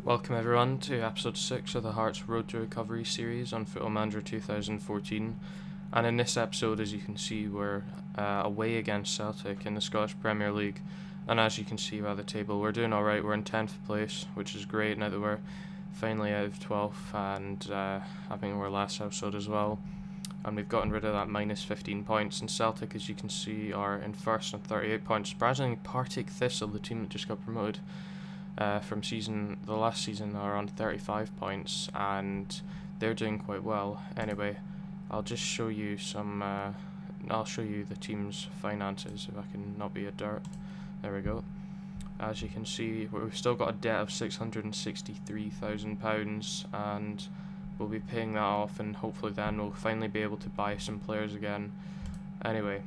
Welcome everyone to episode 6 of the Hearts Road to Recovery series on Football Manager 2014, and in this episode, as you can see, we're away against Celtic in the Scottish Premier League, and as you can see by the table, we're doing alright. We're in 10th place, which is great now that we're finally out of 12th, and I think we're last episode as well, and we've gotten rid of that minus 15 points, and Celtic, as you can see, are in first on 38 points. Surprisingly, Partick Thistle, the team that just got promoted from the last season, are on 35 points, and they're doing quite well. Anyway, I'll just show you I'll show you the team's finances if I can not be a dirt. There we go. As you can see, we've still got a debt of £663,000, and we'll be paying that off, and hopefully then we'll finally be able to buy some players again. Anyway,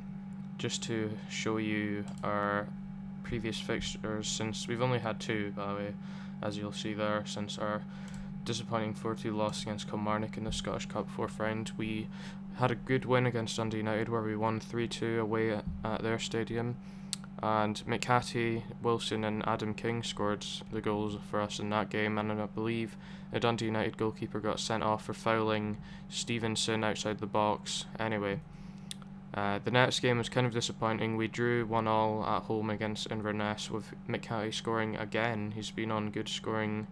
just to show you our previous fixtures, since we've only had two, by the way, as you'll see there, since our disappointing 4-2 loss against Kilmarnock in the Scottish Cup 4th round. We had a good win against Dundee United where we won 3-2 away at their stadium, and McCarthy, Wilson and Adam King scored the goals for us in that game, and I believe the Dundee United goalkeeper got sent off for fouling Stevenson outside the box. Anyway, the next game was kind of disappointing. We drew 1-1 at home against Inverness, with McCarthy scoring again. He's been on good scoring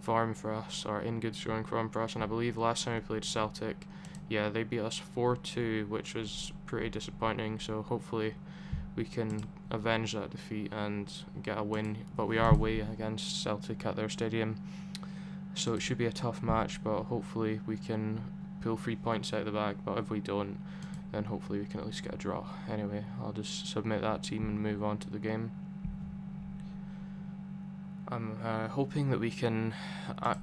form for us, and I believe last time we played Celtic, yeah, they beat us 4-2, which was pretty disappointing, so hopefully we can avenge that defeat and get a win. But we are away against Celtic at their stadium, so it should be a tough match, but hopefully we can pull 3 points out of the bag. But if we don't, then hopefully we can at least get a draw. Anyway, I'll just submit that team and move on to the game. I'm hoping that we can.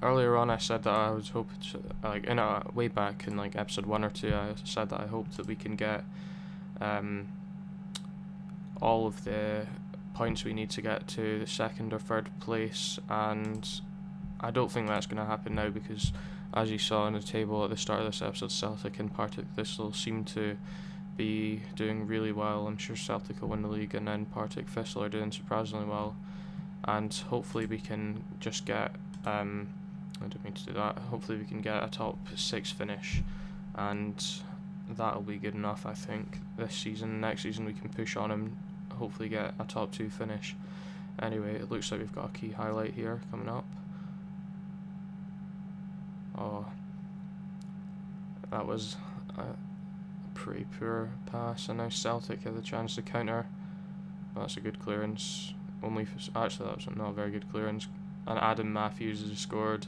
Earlier on, I said that I was hoping to, way back in episode 1 or 2, I said that I hoped that we can get all of the points we need to get to the 2nd or 3rd place, and I don't think that's going to happen now, because as you saw in the table at the start of this episode, Celtic and Partick Thistle seem to be doing really well. I'm sure Celtic will win the league, and then Partick Thistle are doing surprisingly well, and hopefully we can just get I don't mean to do that, hopefully we can get a top 6 finish, and that'll be good enough. I think this season, next season, we can push on and hopefully get a top 2 finish. Anyway, it looks like we've got a key highlight here coming up. Oh, that was a pretty poor pass, and now Celtic have the chance to counter. That's a good clearance. Actually, that was not a very good clearance, and Adam Matthews has scored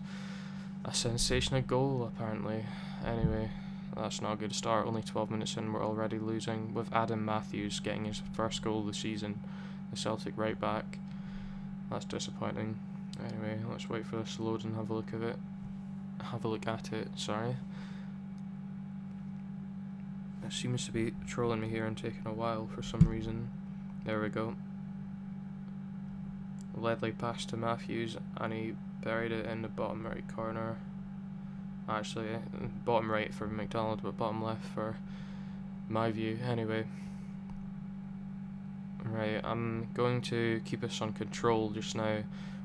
a sensational goal apparently. Anyway, that's not a good start. Only 12 minutes in, we're already losing, with Adam Matthews getting his first goal of the season, the Celtic right back. That's disappointing. Anyway, let's wait for this to load and have a look at it. Sorry. It seems to be trolling me here and taking a while for some reason. There we go. Ledley passed to Matthews, and he buried it in the bottom right corner. Actually, bottom right for McDonald, but bottom left for my view. Anyway, right, I'm going to keep us on control just now.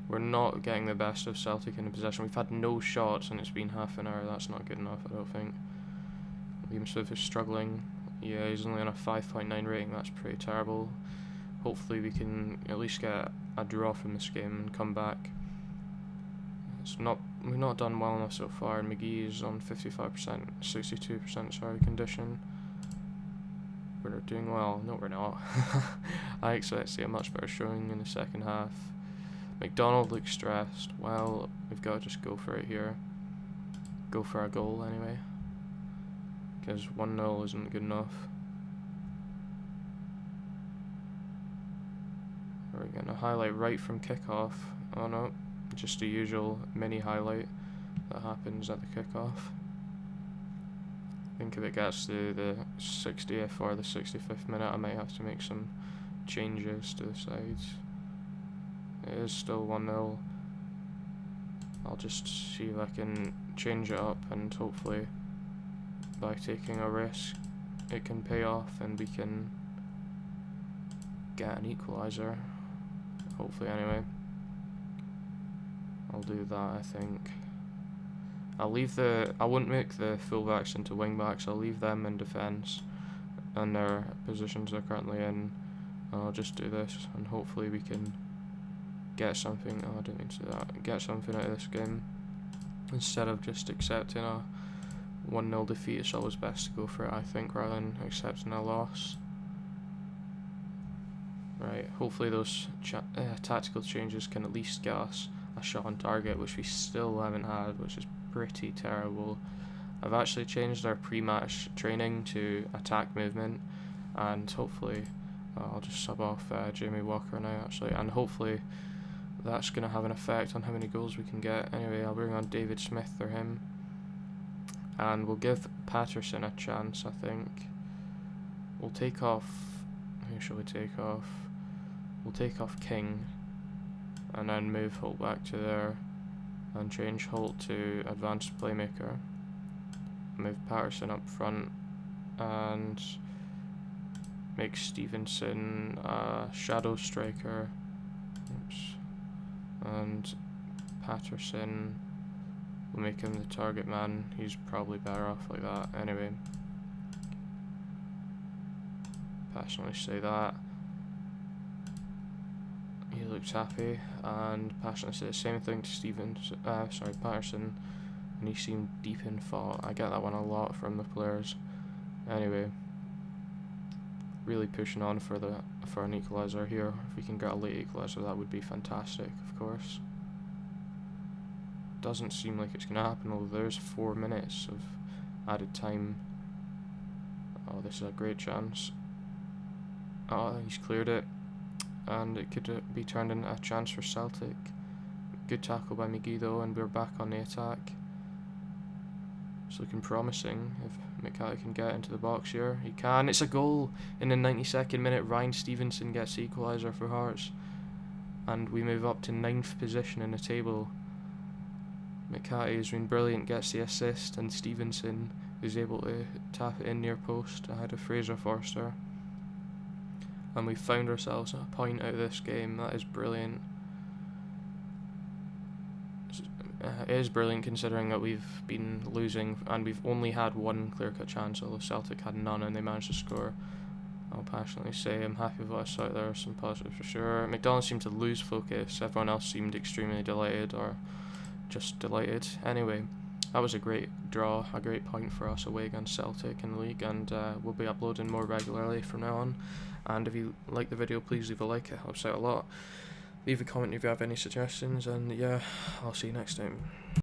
We're not getting the best of Celtic in the possession. We've had no shots, and it's been half an hour. That's not good enough, I don't think. Liam Smith is struggling. Yeah, he's only on a 5.9 rating. That's pretty terrible. Hopefully we can at least get a draw from this game and come back. We've not done well enough so far, and McGee is on 55%, 62% condition. We're doing well. No, we're not. I expect to see a much better showing in the second half. McDonald looks stressed. Well, we've got to just go for it here. Go for a goal anyway, because 1-0 isn't good enough. We're getting a highlight right from kickoff. Oh no, just a usual mini highlight that happens at the kickoff. I think if it gets to the 60th or the 65th minute, I might have to make some changes to the sides. It is still 1-0. I'll just see if I can change it up, and hopefully by taking a risk it can pay off and we can get an equaliser. Hopefully anyway. I'll do that, I think. I won't make the fullbacks into wingbacks. I'll leave them in defence and their positions they're currently in. I'll just do this, and hopefully we can get something. Oh, I didn't mean to do that. Get something out of this game instead of just accepting a 1-0 defeat. It's always best to go for it, I think, rather than accepting a loss. Right. Hopefully those tactical changes can at least get us a shot on target, which we still haven't had, which is pretty terrible. I've actually changed our pre-match training to attack movement, and hopefully I'll just sub off Jamie Walker now actually, and hopefully that's going to have an effect on how many goals we can get. Anyway, I'll bring on David Smith for him, and we'll give Patterson a chance. I think we'll take off, who shall we take off? We'll take off King and then move Holt back to there and change Holt to advanced playmaker. Move Patterson up front and make Stevenson a shadow striker. Oops. And Patterson, we'll make him the target man. He's probably better off like that. Anyway, passionately say that. He looks happy, and passionately say the same thing to Patterson, and he seemed deep in thought. I get that one a lot from the players. Anyway, really pushing on for an equaliser here. If we can get a late equaliser, that would be fantastic, of course. Doesn't seem like it's going to happen, although there's 4 minutes of added time. Oh, this is a great chance. Oh, he's cleared it, and it could be turned into a chance for Celtic. Good tackle by McGee though, and we're back on the attack. It's looking promising. If McCarthy can get into the box here, he can. It's a goal in the 92nd minute. Ryan Stevenson gets the equaliser for Hearts, and we move up to 9th position in the table. McCarthy has been brilliant, gets the assist, and Stevenson is able to tap it in near post ahead of Fraser Forster. And we found ourselves a point out of this game. That is brilliant. It is brilliant considering that we've been losing and we've only had one clear-cut chance, although Celtic had none and they managed to score. I'll passionately say I'm happy with what I saw out there. Some positives for sure. McDonald seemed to lose focus. Everyone else seemed extremely delighted, or just delighted. Anyway, that was a great draw, a great point for us away against Celtic in the league, and we'll be uploading more regularly from now on. And if you like the video, please leave a like, it helps out a lot. Leave a comment if you have any suggestions, and yeah, I'll see you next time.